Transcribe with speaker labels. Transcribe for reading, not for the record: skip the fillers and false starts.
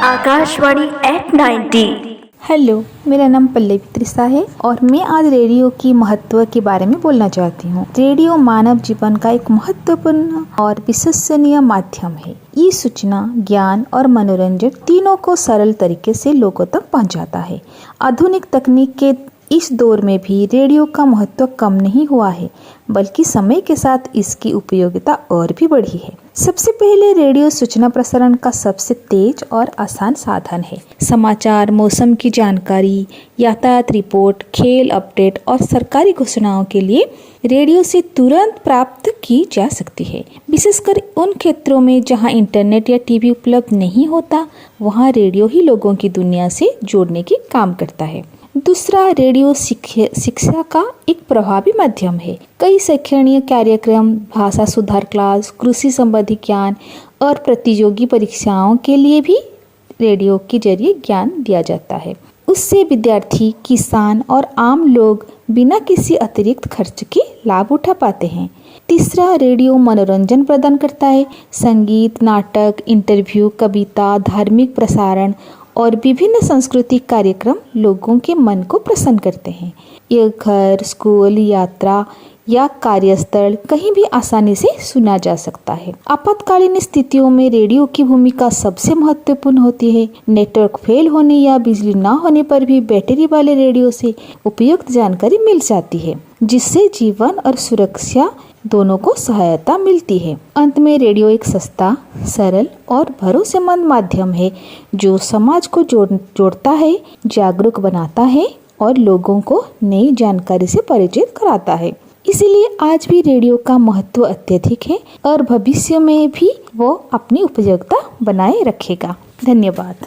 Speaker 1: Akashvani eight 90।
Speaker 2: Hello, मेरा नाम पल्लवी त्रिसा है और मैं आज रेडियो की महत्व के बारे में बोलना चाहती हूँ। रेडियो मानव जीवन का एक महत्वपूर्ण और विश्वसनीय माध्यम है। ये सूचना, ज्ञान और मनोरंजन तीनों को सरल तरीके से लोगों तक पहुँचाता है। आधुनिक तकनीक के इस दौर में भी रेडियो का महत्व कम नहीं हुआ है, बल्कि समय के साथ इसकी उपयोगिता और भी बढ़ी है। सबसे पहले रेडियो सूचना प्रसारण का सबसे तेज और आसान साधन है। समाचार, मौसम की जानकारी, यातायात रिपोर्ट, खेल अपडेट और सरकारी घोषणाओं के लिए रेडियो से तुरंत प्राप्त की जा सकती है। विशेषकर उन क्षेत्रों में जहां इंटरनेट या टीवी उपलब्ध नहीं होता, वहां रेडियो ही लोगों की दुनिया से जोड़ने की काम करता है। दूसरा, रेडियो शिक्षा का एक प्रभावी माध्यम है। कई शैक्षणिक कार्यक्रम, भाषा सुधार क्लास, कृषि संबंधी ज्ञान और प्रतियोगी परीक्षाओं के लिए भी रेडियो के जरिए ज्ञान दिया जाता है। उससे विद्यार्थी, किसान और आम लोग बिना किसी अतिरिक्त खर्च के लाभ उठा पाते हैं। तीसरा, रेडियो मनोरंजन प्रदान करता है। संगीत, नाटक, इंटरव्यू, कविता, धार्मिक प्रसारण और विभिन्न सांस्कृतिक कार्यक्रम लोगों के मन को प्रसन्न करते हैं। यह घर, स्कूल, यात्रा या कार्यस्थल कहीं भी आसानी से सुना जा सकता है। आपातकालीन स्थितियों में रेडियो की भूमिका सबसे महत्वपूर्ण होती है। नेटवर्क फेल होने या बिजली न होने पर भी बैटरी वाले रेडियो से उपयुक्त जानकारी मिल जाती है, जिससे जीवन और सुरक्षा दोनों को सहायता मिलती है। अंत में रेडियो एक सस्ता, सरल और भरोसेमंद माध्यम है जो समाज को जोड़ता है, जागरूक बनाता है और लोगों को नई जानकारी से परिचित कराता है। इसीलिए आज भी रेडियो का महत्व अत्यधिक है और भविष्य में भी वो अपनी उपयोगिता बनाए रखेगा। धन्यवाद।